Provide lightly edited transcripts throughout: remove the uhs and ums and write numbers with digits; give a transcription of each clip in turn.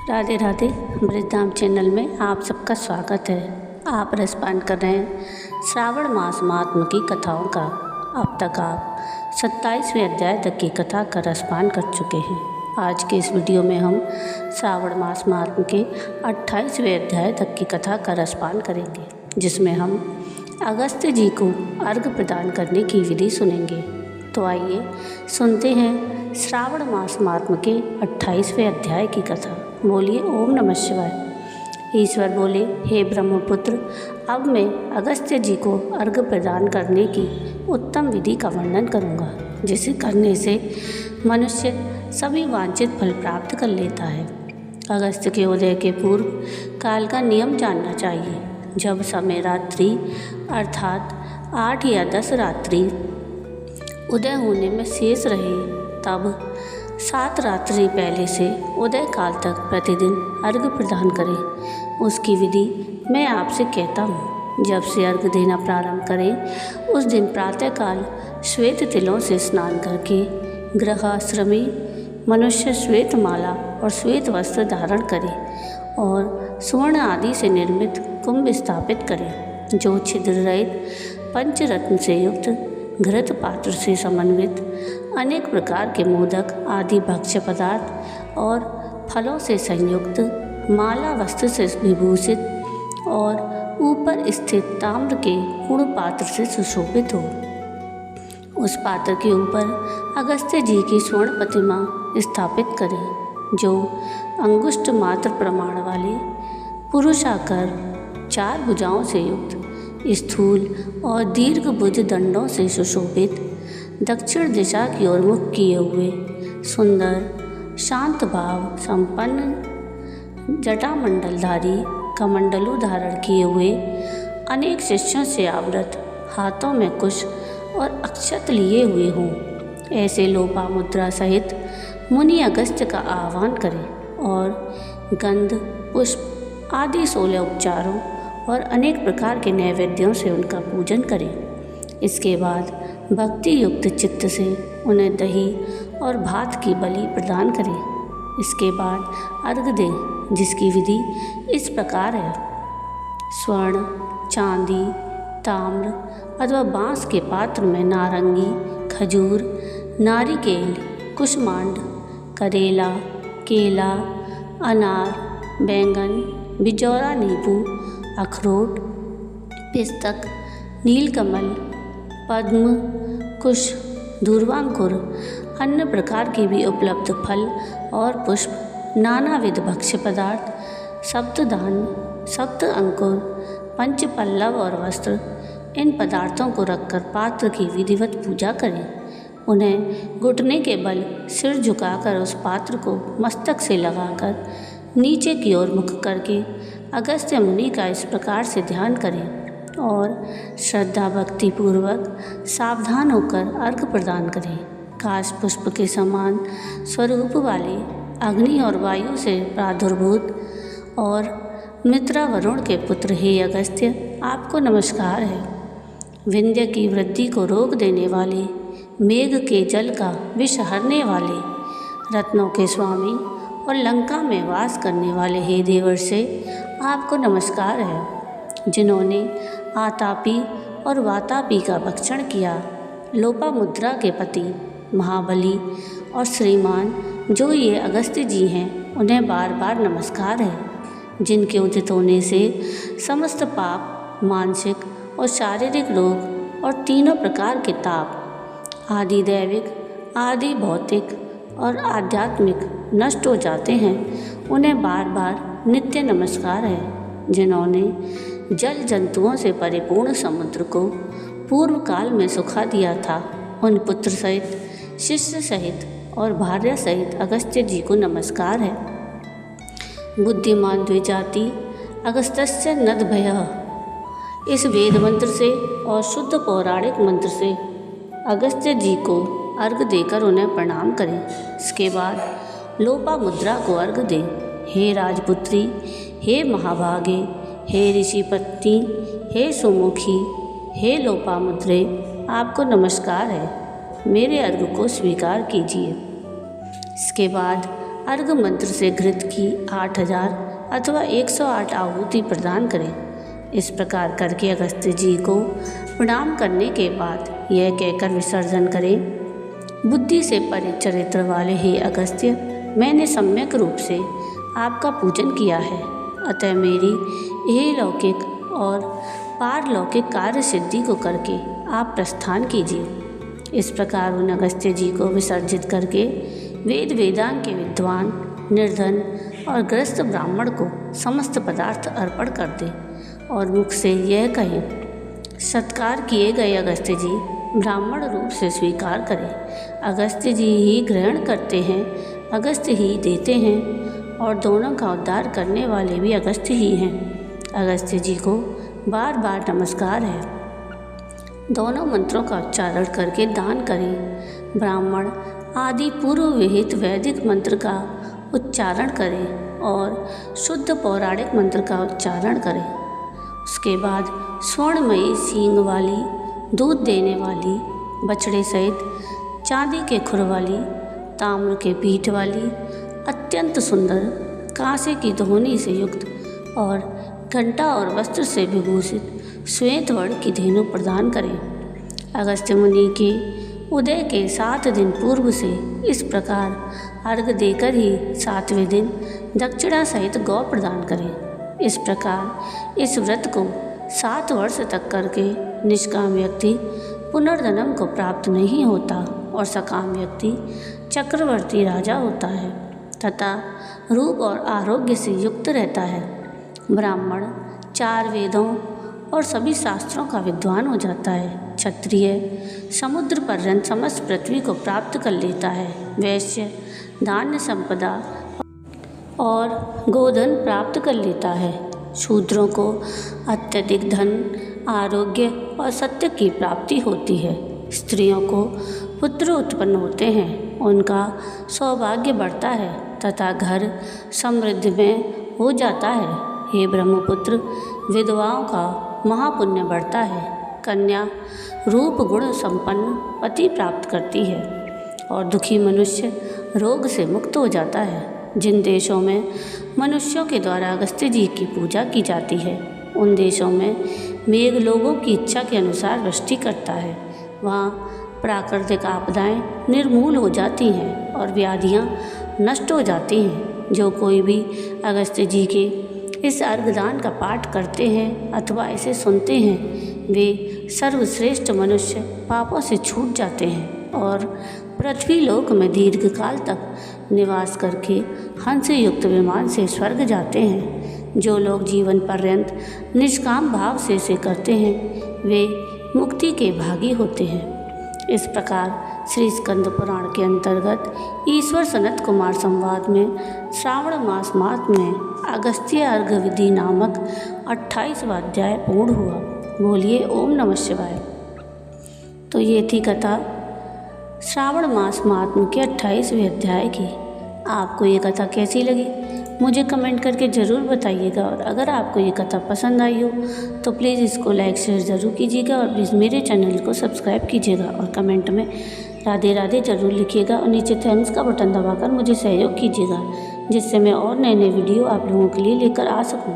Radhe Radhe. Brajdham channel में आप सबका स्वागत है। आप रसपान कर रहे हैं श्रावण मास महात्म की कथाओं का। अब तक आप 27वें अध्याय तक की कथा का रसपान कर चुके हैं। आज के इस वीडियो में हम श्रावण मास महात्म के 28वें अध्याय तक की कथा का रसपान करेंगे, जिसमें हम अगस्त्य जी को अर्घ्य प्रदान करने की विधि सुनेंगे। तो आइए सुनते हैं श्रावण मास महात्म के 28वें अध्याय की कथा। बोलिए ओम नमः शिवाय। ईश्वर बोले, हे ब्रह्मपुत्र, अब मैं अगस्त्य जी को अर्घ्य प्रदान करने की उत्तम विधि का वर्णन करूँगा, जिसे करने से मनुष्य सभी वांछित फल प्राप्त कर लेता है। अगस्त्य के उदय के पूर्व काल का नियम जानना चाहिए। जब समय रात्रि अर्थात 8 या 10 रात्रि उदय होने में शेष रहे, तब 7 रात्रि पहले से उदय काल तक प्रतिदिन अर्घ्य प्रदान करें। उसकी विधि मैं आपसे कहता हूँ। जब से अर्घ्य देना प्रारंभ करें, उस दिन प्रातःकाल श्वेत तिलों से स्नान करके गृहस्वामी मनुष्य श्वेत माला और श्वेत वस्त्र धारण करे और स्वर्ण आदि से निर्मित कुंभ स्थापित करें, जो छिद्र रहित पंचरत्न से युक्त घृत पात्र से समन्वित अनेक प्रकार के मोदक आदि भक्ष्य पदार्थ और फलों से संयुक्त माला वस्त्र से विभूषित और ऊपर स्थित ताम्र के पूर्ण पात्र से सुशोभित हो। उस पात्र के ऊपर अगस्त्य जी की स्वर्ण प्रतिमा स्थापित करें, जो अंगुष्ठ मात्र प्रमाण वाले पुरुषाकार 4 भुजाओं से युक्त स्थूल और दीर्घ भुज दंडों से सुशोभित दक्षिण दिशा की ओर मुख किए हुए सुंदर शांत भाव संपन्न जटामंडलधारी कमंडलू धारण किए हुए अनेक शिष्यों से आवृत हाथों में कुश और अक्षत लिए हुए हों। ऐसे लोपामुद्रा सहित मुनि अगस्त्य का आह्वान करें और गंध पुष्प आदि 16 उपचारों और अनेक प्रकार के नैवेद्यों से उनका पूजन करें। इसके बाद भक्ति युक्त चित्त से उन्हें दही और भात की बलि प्रदान करें। इसके बाद अर्घ्य दें, जिसकी विधि इस प्रकार है। स्वर्ण, चांदी, ताम्र अथवा बांस के पात्र में नारंगी, खजूर, नारिकेल, कुष्मांड, करेला, केला, अनार, बैंगन, बिजौरा नींबू, अखरोट, पिस्तक, नीलकमल, पद्म, कुश, धूर्वांकुर, अन्य प्रकार के भी उपलब्ध फल और पुष्प, नानाविध भक्ष्य पदार्थ, सप्तधान, सप्त अंकुर, पंच पल्लव और वस्त्र, इन पदार्थों को रखकर पात्र की विधिवत पूजा करें। उन्हें घुटने के बल सिर झुकाकर उस पात्र को मस्तक से लगाकर नीचे की ओर मुख करके अगस्त्य मुनि का इस प्रकार से ध्यान करें और श्रद्धा भक्ति पूर्वक सावधान होकर अर्घ्य प्रदान करें। काश पुष्प के समान स्वरूप वाले अग्नि और वायु से प्रादुर्भूत और मित्रा वरुण के पुत्र हे अगस्त्य, आपको नमस्कार है। विंध्य की वृद्धि को रोक देने वाले, मेघ के जल का विष हरने वाले, रत्नों के स्वामी और लंका में वास करने वाले हे देवर्षि, आपको नमस्कार है। जिन्होंने आतापी और वातापी का भक्षण किया, लोपामुद्रा के पति महाबली और श्रीमान जो ये अगस्त्य जी हैं, उन्हें बार बार नमस्कार है। जिनके उदित होने से समस्त पाप, मानसिक और शारीरिक रोग और तीनों प्रकार के ताप, आदि दैविक, आदि भौतिक और आध्यात्मिक नष्ट हो जाते हैं, उन्हें बार बार नित्य नमस्कार है। जिन्होंने जल जंतुओं से परिपूर्ण समुद्र को पूर्व काल में सुखा दिया था, उन पुत्र सहित, शिष्य सहित और भार्या सहित अगस्त्य जी को नमस्कार है। बुद्धिमान द्विजाति अगस्त्यस्य नदभयः, इस वेद मंत्र से और शुद्ध पौराणिक मंत्र से अगस्त्य जी को अर्घ्य देकर उन्हें प्रणाम करें। इसके बाद लोपामुद्रा को अर्घ्य दें। हे राजपुत्री, हे महाभागे, हे ऋषि पत्नी, हे सुमुखी, हे लोपामुद्रे, आपको नमस्कार है। मेरे अर्घ्य को स्वीकार कीजिए। इसके बाद अर्घ मंत्र से घृत की 8000 अथवा 108 आहुति प्रदान करें। इस प्रकार करके अगस्त्य जी को प्रणाम करने के बाद यह कहकर विसर्जन करें, बुद्धि से परे चरित्र वाले हे अगस्त्य, मैंने सम्यक रूप से आपका पूजन किया है, अतः मेरी यह लौकिक और पारलौकिक कार्य सिद्धि को करके आप प्रस्थान कीजिए। इस प्रकार उन अगस्त्य जी को विसर्जित करके वेद वेदांग के विद्वान, निर्धन और ग्रस्त ब्राह्मण को समस्त पदार्थ अर्पण कर दे और मुख से यह कहें, सत्कार किए गए अगस्त्य जी ब्राह्मण रूप से स्वीकार करें। अगस्त्य जी ही ग्रहण करते हैं, अगस्त्य ही देते हैं और दोनों का उद्धार करने वाले भी अगस्त्य ही हैं। अगस्त्य जी को बार बार नमस्कार है। दोनों मंत्रों का उच्चारण करके दान करें। ब्राह्मण आदि पूर्व विहित वैदिक मंत्र का उच्चारण करें और शुद्ध पौराणिक मंत्र का उच्चारण करें। उसके बाद स्वर्णमयी सींग वाली, दूध देने वाली, बछड़े सहित चांदी के खुर वाली, ताम्र के पीठ वाली, अत्यंत सुंदर कांसे की धोनी से युक्त और घंटा और वस्त्र से विभूषित श्वेत वर्ण की धेनु प्रदान करें। अगस्त्य मुनि के उदय के 7 दिन पूर्व से इस प्रकार अर्घ देकर ही 7वें दिन दक्षिणा सहित गौ प्रदान करें। इस प्रकार इस व्रत को 7 वर्ष तक करके निष्काम व्यक्ति पुनर्जन्म को प्राप्त नहीं होता और सकाम व्यक्ति चक्रवर्ती राजा होता है तथा रूप और आरोग्य से युक्त रहता है। ब्राह्मण 4 वेदों और सभी शास्त्रों का विद्वान हो जाता है। क्षत्रिय समुद्र पर्यंत समस्त पृथ्वी को प्राप्त कर लेता है। वैश्य धान्य संपदा और गोधन प्राप्त कर लेता है। शूद्रों को अत्यधिक धन, आरोग्य और सत्य की प्राप्ति होती है। स्त्रियों को पुत्र उत्पन्न होते हैं, उनका सौभाग्य बढ़ता है तथा घर समृद्धि में हो जाता है। हे ब्रह्मपुत्र, विधवाओं का महापुण्य बढ़ता है। कन्या रूप गुण संपन्न पति प्राप्त करती है और दुखी मनुष्य रोग से मुक्त हो जाता है। जिन देशों में मनुष्यों के द्वारा अगस्त्य जी की पूजा की जाती है, उन देशों में मेघ लोगों की इच्छा के अनुसार वृष्टि करता है। वहाँ प्राकृतिक आपदाएं निर्मूल हो जाती हैं और व्याधियाँ नष्ट हो जाती हैं। जो कोई भी अगस्त्य जी के इस अर्घदान का पाठ करते हैं अथवा इसे सुनते हैं, वे सर्वश्रेष्ठ मनुष्य पापों से छूट जाते हैं और पृथ्वी लोक में दीर्घकाल तक निवास करके हंस युक्त विमान से स्वर्ग जाते हैं। जो लोग जीवन पर्यंत निष्काम भाव से इसे करते हैं, वे मुक्ति के भागी होते हैं। इस प्रकार श्री स्कंद पुराण के अंतर्गत ईश्वर सनत कुमार संवाद में श्रावण मास माहात्म्य में अगस्त्य अर्घ विधि नामक 28वां अध्याय पूर्ण हुआ। बोलिए ओम नमः शिवाय। तो ये थी कथा श्रावण मास महात्म्य के 28वें अध्याय की। आपको ये कथा कैसी लगी मुझे कमेंट करके ज़रूर बताइएगा, और अगर आपको ये कथा पसंद आई हो तो प्लीज़ इसको लाइक शेयर ज़रूर कीजिएगा और प्लीज़ मेरे चैनल को सब्सक्राइब कीजिएगा और कमेंट में राधे राधे ज़रूर लिखिएगा और नीचे थैंक्स का बटन दबाकर मुझे सहयोग कीजिएगा, जिससे मैं और नए नए वीडियो आप लोगों के लिए लेकर आ सकूं।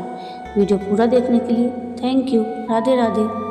वीडियो पूरा देखने के लिए थैंक यू। राधे राधे।